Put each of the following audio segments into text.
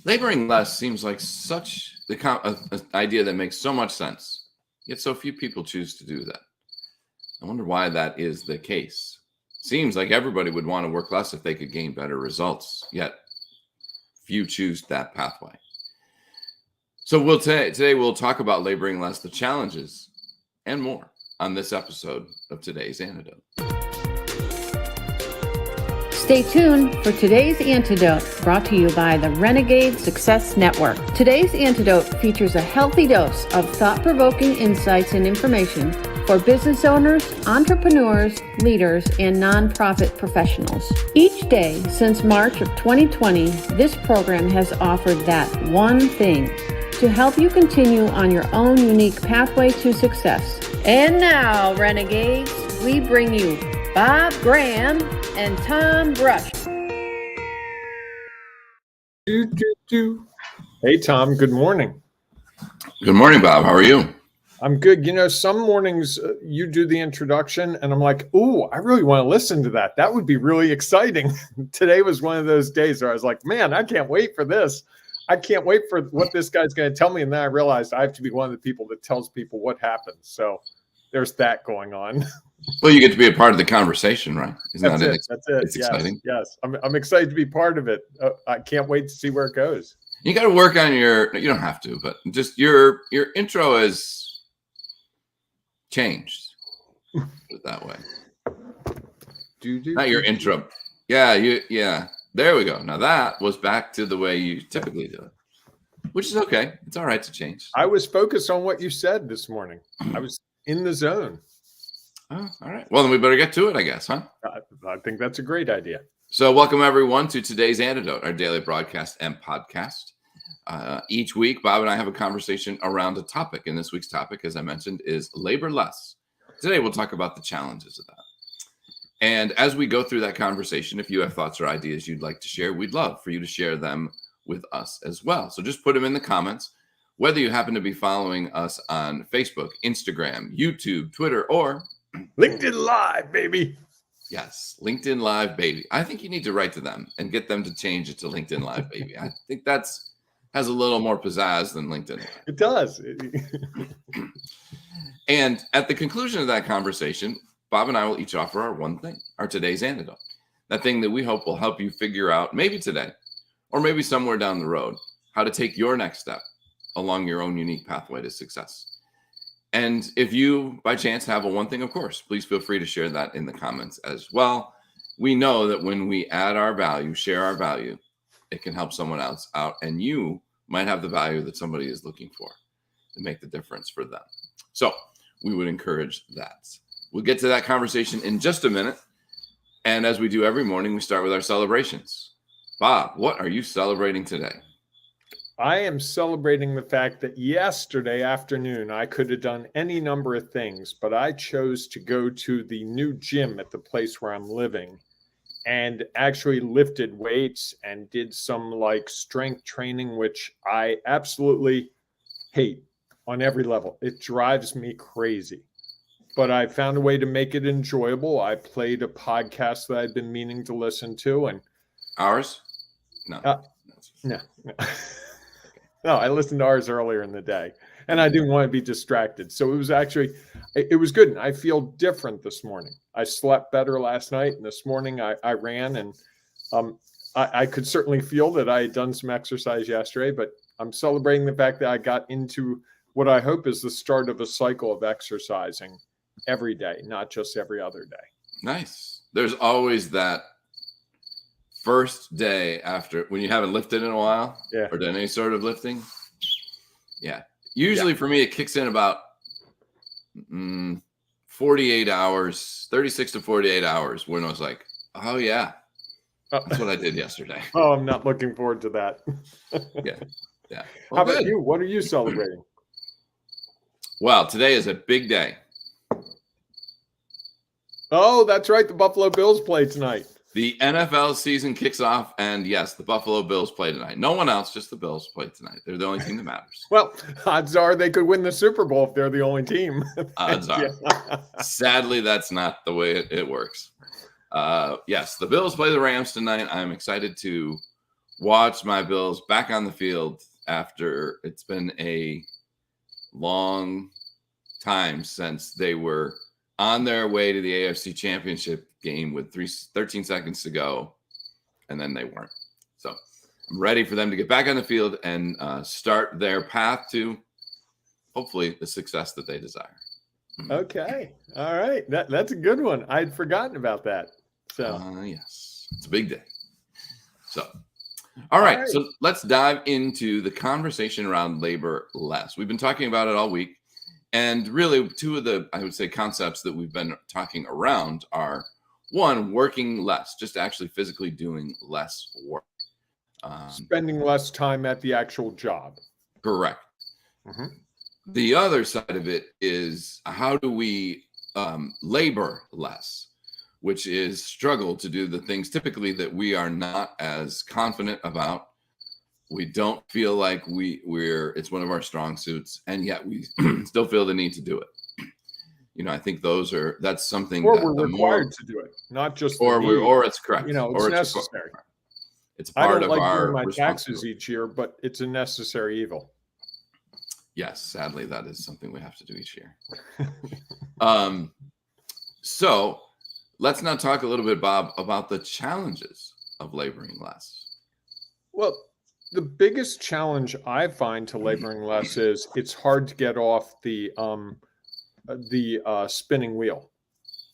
Laboring less seems like such an idea that makes so much sense, yet so few people choose to do that. I wonder why that is the case. Seems like everybody would want to work less if they could gain better results, yet few choose that pathway. So today we'll talk about laboring less, the challenges, and more on this episode of today's Antidote. Stay tuned for today's Antidote, brought to you by the Renegade Success Network. Today's Antidote features a healthy dose of thought-provoking insights and information for business owners, entrepreneurs, leaders, and nonprofit professionals. Each day since March of 2020, this program has offered that one thing to help you continue on your own unique pathway to success. And now, Renegades, we bring you Bob Graham and Tom Brush. Hey, Tom. Good morning. Good morning, Bob. How are you? I'm good. You know, some mornings you do the introduction and I'm like, ooh, I really want to listen to that. That would be really exciting. Today was one of those days where I was like, man, I can't wait for this. I can't wait for what this guy's going to tell me. And then I realized I have to be one of the people that tells people what happens. So there's that going on. Well, you get to be a part of the conversation, right? That's it. It's exciting. Yes. I'm excited to be part of it. I can't wait to see where it goes. You got to work on you don't have to, but just your intro has changed. Put it that way. Not your intro. Yeah. There we go. Now that was back to the way you typically do it, which is okay. It's all right to change. I was focused on what you said this morning. I was in the zone. Oh, all right. Well, then we better get to it, I guess, huh? I think that's a great idea. So welcome, everyone, to today's Antidote, our daily broadcast and podcast. Each week, Bob and I have a conversation around a topic. And this week's topic, as I mentioned, is labor less. Today, we'll talk about the challenges of that. And as we go through that conversation, if you have thoughts or ideas you'd like to share, we'd love for you to share them with us as well. So just put them in the comments, whether you happen to be following us on Facebook, Instagram, YouTube, Twitter, or LinkedIn Live, baby. Yes, LinkedIn Live, baby. I think you need to write to them and get them to change it to LinkedIn Live, baby. I think has a little more pizzazz than LinkedIn Live. It does. And at the conclusion of that conversation, Bob and I will each offer our one thing, our today's antidote. That thing that we hope will help you figure out, maybe today, or maybe somewhere down the road, how to take your next step along your own unique pathway to success. And if you, by chance, have a one thing, of course, please feel free to share that in the comments as well. We know that when we add our value, share our value, it can help someone else out, and you might have the value that somebody is looking for to make the difference for them. So we would encourage that. We'll get to that conversation in just a minute. And as we do every morning, we start with our celebrations. Bob, what are you celebrating today? I am celebrating the fact that yesterday afternoon, I could have done any number of things, but I chose to go to the new gym at the place where I'm living and actually lifted weights and did some strength training, which I absolutely hate on every level. It drives me crazy, but I found a way to make it enjoyable. I played a podcast that I've been meaning to listen to. And ours? No. No. No, I listened to ours earlier in the day, and I didn't want to be distracted. So it was good. And I feel different this morning. I slept better last night, and this morning I ran, and I could certainly feel that I had done some exercise yesterday, but I'm celebrating the fact that I got into what I hope is the start of a cycle of exercising every day, not just every other day. Nice. There's always that first day after when you haven't lifted in a while, or done any sort of lifting. Yeah. Usually for me, it kicks in about 48 hours, 36 to 48 hours when I was like, oh yeah, that's what I did yesterday. Oh, I'm not looking forward to that. Yeah. Well, how about you? What are you celebrating? Well, today is a big day. Oh, that's right. The Buffalo Bills play tonight. The NFL season kicks off, and yes, the Buffalo Bills play tonight. No one else, just the Bills play tonight. They're the only team that matters. Well, odds are they could win the Super Bowl if they're the only team. Odds are. Sadly, that's not the way it works. Yes, the Bills play the Rams tonight. I'm excited to watch my Bills back on the field after it's been a long time since they were on their way to the AFC Championship game with 13 seconds to go, and then they weren't. So I'm ready for them to get back on the field and start their path to hopefully the success that they desire. Okay. All right. That's a good one. I'd forgotten about that. So yes, it's a big day. So, all right. So let's dive into the conversation around labor less. We've been talking about it all week. And really, two of the, I would say, concepts that we've been talking around are, one, working less, just actually physically doing less work. Spending less time at the actual job. Correct. Mm-hmm. The other side of it is, how do we labor less, which is struggle to do the things typically that we are not as confident about. We don't feel like it's one of our strong suits, and yet we still feel the need to do it. I think that's something or that we're required to do it, not just or it's correct. It's necessary. It's part of I don't like our doing my taxes each year, but it's a necessary evil. Yes, sadly, that is something we have to do each year. So let's now talk a little bit, Bob, about the challenges of laboring less. Well, the biggest challenge I find to laboring less is it's hard to get off the spinning wheel.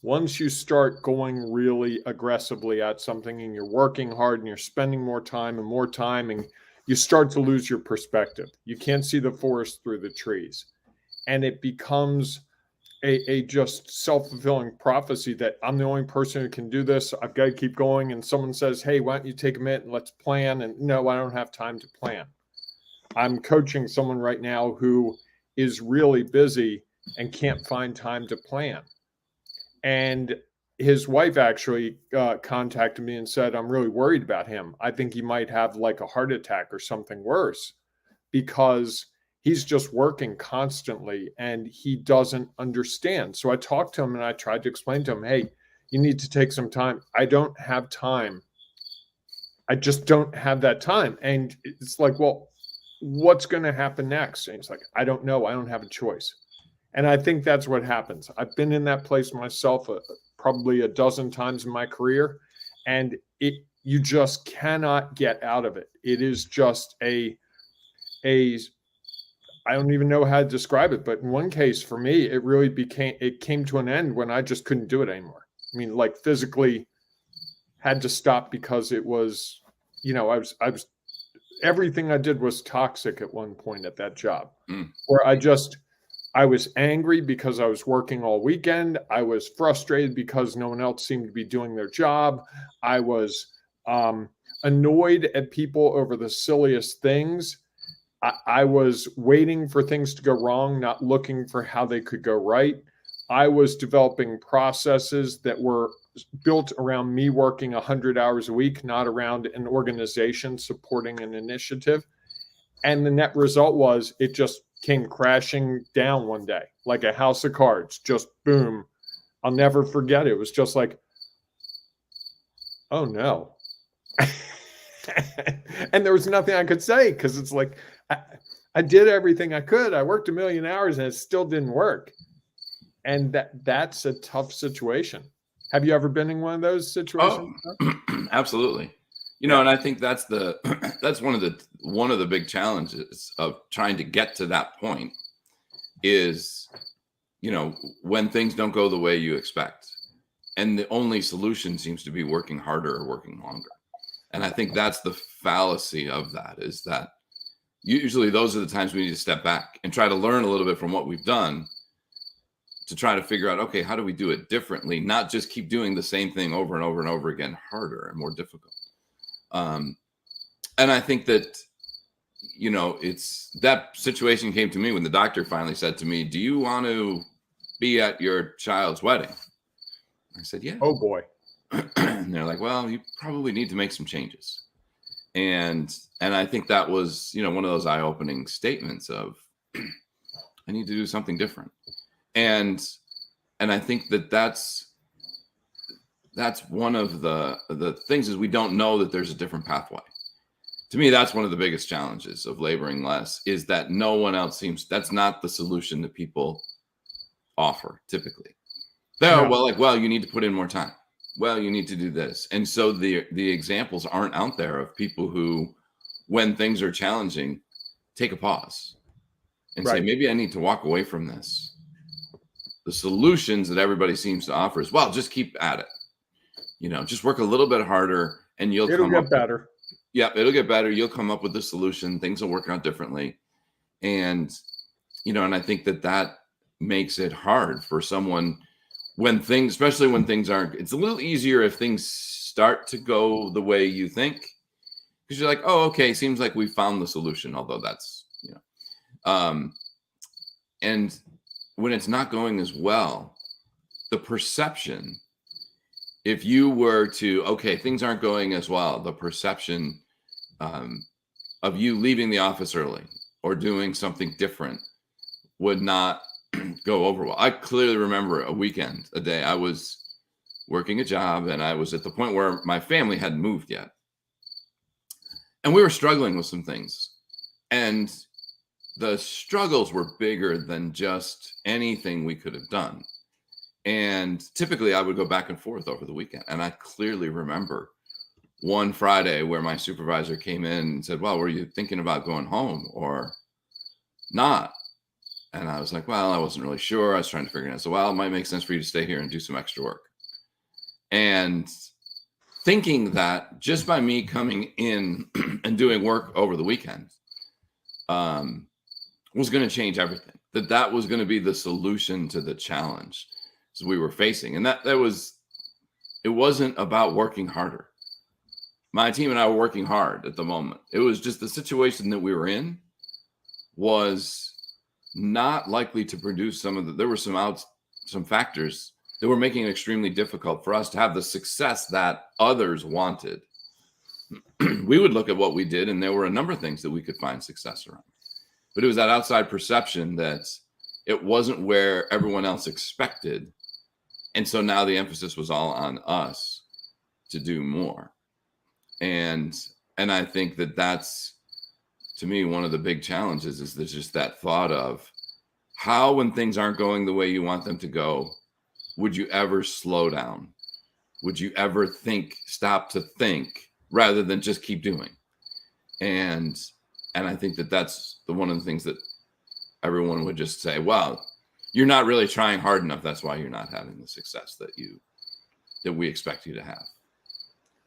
Once you start going really aggressively at something and you're working hard and you're spending more time, and you start to lose your perspective. You can't see the forest through the trees. And it becomes a just self-fulfilling prophecy that I'm the only person who can do this. I've got to keep going. And someone says, hey, why don't you take a minute and let's plan? And no, I don't have time to plan. I'm coaching someone right now who is really busy and can't find time to plan. And his wife actually contacted me and said, I'm really worried about him. I think he might have like a heart attack or something worse, because he's just working constantly and he doesn't understand. So I talked to him and I tried to explain to him, hey, you need to take some time. I don't have time. I just don't have that time. And it's like, well, what's going to happen next? And he's like, I don't know. I don't have a choice. And I think that's what happens. I've been in that place myself probably a dozen times in my career, and you just cannot get out of it. It is just I don't even know how to describe it, but in one case for me, it came to an end when I just couldn't do it anymore. I mean, like physically had to stop because it was, I was everything I did was toxic at one point at that job, where I was angry because I was working all weekend. I was frustrated because no one else seemed to be doing their job. I was annoyed at people over the silliest things. I was waiting for things to go wrong, not looking for how they could go right. I was developing processes that were built around me working 100 hours a week, not around an organization supporting an initiative. And the net result was it just came crashing down one day, like a house of cards, just boom. I'll never forget it. It was just like, oh no. And there was nothing I could say, because it's like, I did everything I could. I worked 1 million hours and it still didn't work. And that's a tough situation. Have you ever been in one of those situations? Oh, absolutely. And I think that's one of the big challenges of trying to get to that point is, when things don't go the way you expect, and the only solution seems to be working harder or working longer. And I think that's the fallacy of that, is that usually those are the times we need to step back and try to learn a little bit from what we've done to try to figure out, okay, how do we do it differently? Not just keep doing the same thing over and over and over again, harder and more difficult. And I think that, it's that situation came to me when the doctor finally said to me, do you want to be at your child's wedding? I said, yeah. Oh boy. And they're like, well, you probably need to make some changes. And I think that was, one of those eye-opening statements of, I need to do something different. And I think that's one of the things is we don't know that there's a different pathway. To me, that's one of the biggest challenges of laboring less, is that no one else seems, that's not the solution that people offer typically. They're No. well, you need to put in more time. Well, you need to do this. And so the examples aren't out there of people who, when things are challenging, take a pause and say, Right. maybe I need to walk away from this. The solutions that everybody seems to offer is, well, just keep at it. Just work a little bit harder and It'll come up get better. Yep, it'll get better. You'll come up with the solution. Things will work out differently. And, and I think that makes it hard for someone especially when things aren't, it's a little easier if things start to go the way you think. Because you're like, oh, okay, seems like we found the solution, although that's, and when it's not going as well, the perception, if you were to, okay, things aren't going as well, the perception of you leaving the office early or doing something different would not go over well. I clearly remember a day I was working a job and I was at the point where my family hadn't moved yet. And we were struggling with some things. And the struggles were bigger than just anything we could have done. And typically I would go back and forth over the weekend. And I clearly remember one Friday where my supervisor came in and said, well, were you thinking about going home or not? And I was like, well, I wasn't really sure. I was trying to figure it out. So, well, it might make sense for you to stay here and do some extra work. And thinking that just by me coming in and doing work over the weekend was going to change everything, that was going to be the solution to the challenge we were facing. And it wasn't about working harder. My team and I were working hard at the moment. It was just the situation that we were in was not likely to produce there were some factors that were making it extremely difficult for us to have the success that others wanted. We would look at what we did and there were a number of things that we could find success around, but it was that outside perception that it wasn't where everyone else expected. And so now the emphasis was all on us to do more. And I think that's, to me, one of the big challenges is there's just that thought of how, when things aren't going the way you want them to go, would you ever slow down? Would you ever stop to think rather than just keep doing? And I think that's one of the things that everyone would just say, well, you're not really trying hard enough. That's why you're not having the success that we expect you to have.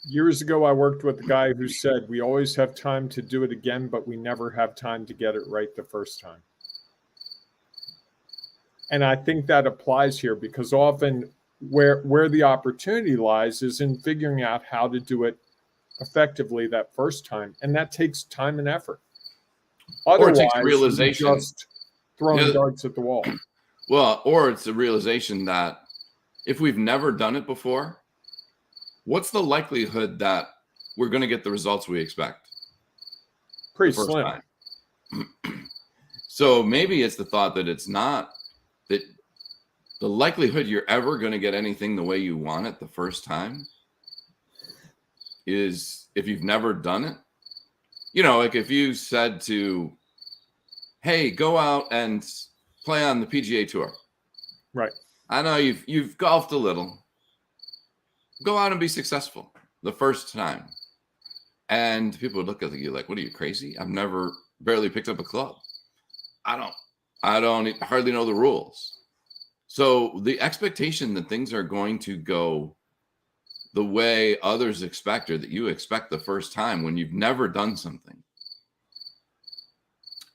Years ago, I worked with a guy who said, we always have time to do it again, but we never have time to get it right the first time. And I think that applies here because often where the opportunity lies is in figuring out how to do it effectively that first time. And that takes time and effort. Otherwise, or it takes realization. Just throwing darts at the wall. Well, or it's a realization that if we've never done it before, what's the likelihood that we're going to get the results we expect? Pretty slim. So maybe it's the thought that it's not, that the likelihood you're ever going to get anything the way you want it the first time is, if you've never done it, like if you said to, hey, go out and play on the PGA Tour. Right. I know you've golfed a little. Go out and be successful the first time. And people would look at you like, what are you, crazy? I've never barely picked up a club. I don't hardly know the rules. So the expectation that things are going to go the way others expect, or that you expect the first time when you've never done something,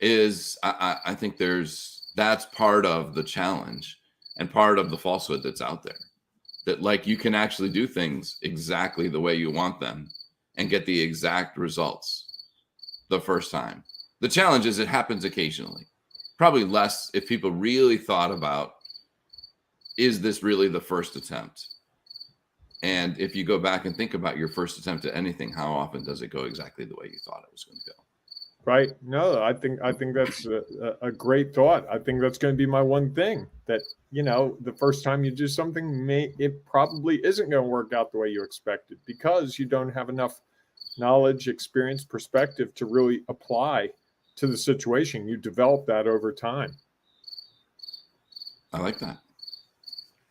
is, I think that's part of the challenge and part of the falsehood that's out there. That you can actually do things exactly the way you want them and get the exact results the first time. The challenge is it happens occasionally, probably less if people really thought about, is this really the first attempt? And if you go back and think about your first attempt at anything, how often does it go exactly the way you thought it was going to go? Right. No, I think that's a great thought. I think that's going to be my one thing, that, the first time you do something, it probably isn't going to work out the way you expected because you don't have enough knowledge, experience, perspective to really apply to the situation. You develop that over time. I like that.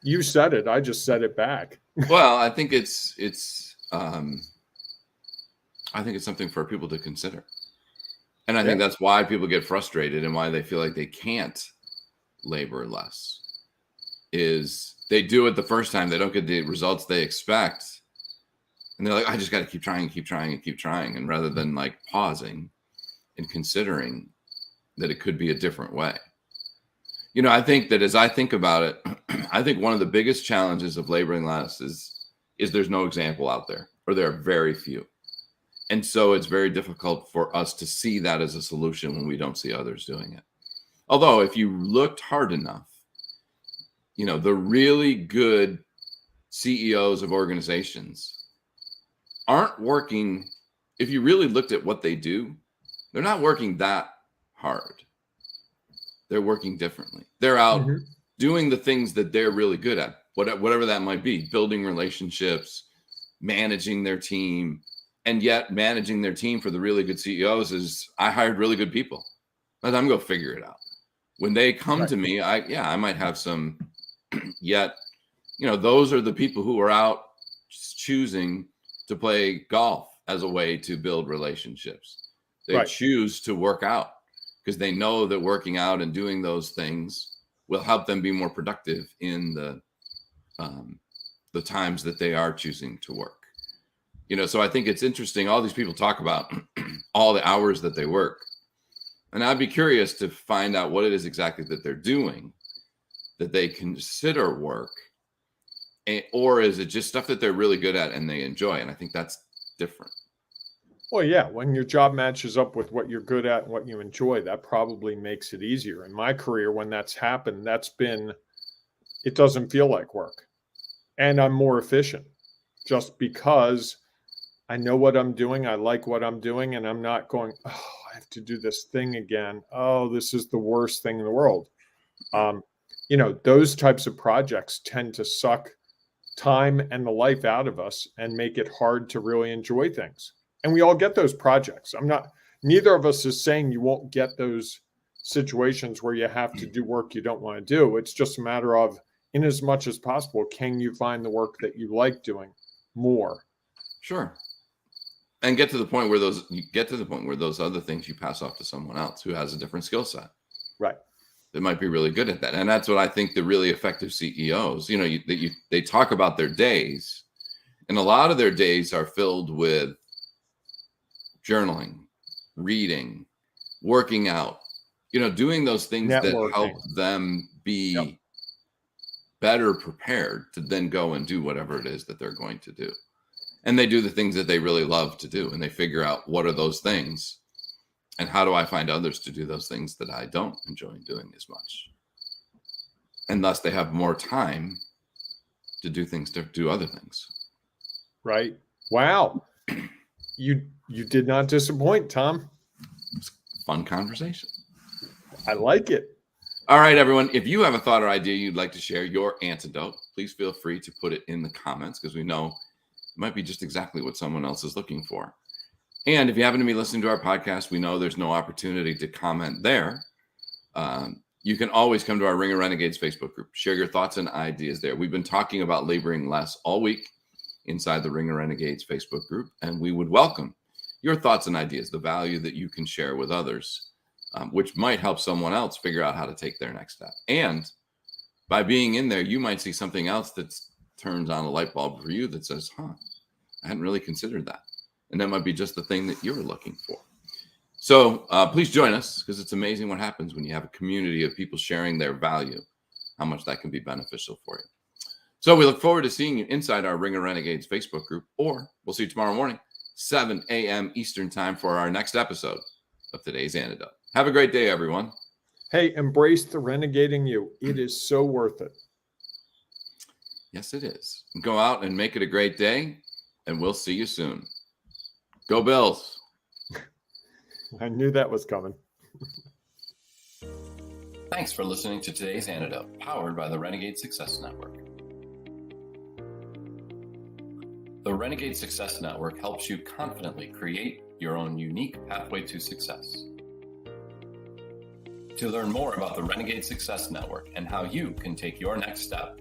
You said it. I just said it back. Well, I think it's something for people to consider. And I think that's why people get frustrated and why they feel like they can't labor less. Is they do it the first time, they don't get the results they expect. And they're like, I just got to keep trying, keep trying, and keep trying. And rather than like pausing and considering that it could be a different way. You know, I think that as I think about it, I think one of the biggest challenges of laboring less is there's no example out there, or there are very few. And so it's very difficult for us to see that as a solution when we don't see others doing it. Although if you looked hard enough, you know, the really good CEOs of organizations aren't working. If you really looked at what they do, they're not working that hard. They're working differently. They're out doing the things that they're really good at, whatever that might be, building relationships, managing their team. And yet managing their team for the really good CEOs is, I hired really good people. Let them go figure it out. When they come to me, I might have some, yet, you know, those are the people who are out choosing to play golf as a way to build relationships. They choose to work out because they know that working out and doing those things will help them be more productive in the times that they are choosing to work. You know, so I think it's interesting. All these people talk about all the hours that they work. And I'd be curious to find out what it is exactly that they're doing that they consider work. Or is it just stuff that they're really good at and they enjoy? And I think that's different. Well, yeah, when your job matches up with what you're good at and what you enjoy, that probably makes it easier. In my career, when that's happened, it doesn't feel like work. And I'm more efficient just because I know what I'm doing. I like what I'm doing. And I'm not going, oh, I have to do this thing again. Oh, this is the worst thing in the world. You know, those types of projects tend to suck time and the life out of us and make it hard to really enjoy things. And we all get those projects. Neither of us is saying you won't get those situations where you have to do work you don't want to do. It's just a matter of, in as much as possible, can you find the work that you like doing more? Sure. And get to the point where those other things you pass off to someone else who has a different skill set. Right. That might be really good at that. And that's what I think the really effective CEOs, you know, they talk about their days, and a lot of their days are filled with journaling, reading, working out, you know, doing those things that help them be better prepared to then go and do whatever it is that they're going to do. And they do the things that they really love to do. And they figure out what are those things and how do I find others to do those things that I don't enjoy doing as much. And thus they have more time to do other things. Right. Wow. You did not disappoint, Tom. Fun conversation. I like it. All right, everyone. If you have a thought or idea you'd like to share, your antidote, please feel free to put it in the comments, because we know it might be just exactly what someone else is looking for. And if you happen to be listening to our podcast, we know there's no opportunity to comment there. You can always come to our Ring of Renegades Facebook group. Share your thoughts and ideas there. We've been talking about laboring less all week inside the Ring of Renegades Facebook group, and we would welcome your thoughts and ideas, the value that you can share with others, which might help someone else figure out how to take their next step. And by being in there, you might see something else that turns on a light bulb for you that says, I hadn't really considered that. And that might be just the thing that you're looking for. So please join us, because it's amazing what happens when you have a community of people sharing their value, how much that can be beneficial for you. So we look forward to seeing you inside our Ring of Renegades Facebook group, or we'll see you tomorrow morning, 7 a.m. Eastern time, for our next episode of Today's Antidote. Have a great day, everyone. Hey, embrace the renegading you. It is so worth it. Yes, it is. Go out and make it a great day, and we'll see you soon. Go Bills. I knew that was coming. Thanks for listening to Today's Antidote, powered by the Renegade Success Network. The Renegade Success Network helps you confidently create your own unique pathway to success. To learn more about the Renegade Success Network and how you can take your next step,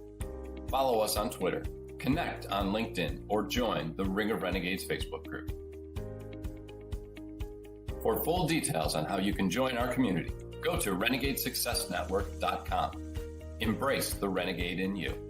follow us on Twitter, connect on LinkedIn, or join the Ring of Renegades Facebook group. For full details on how you can join our community, go to renegadesuccessnetwork.com. Embrace the renegade in you.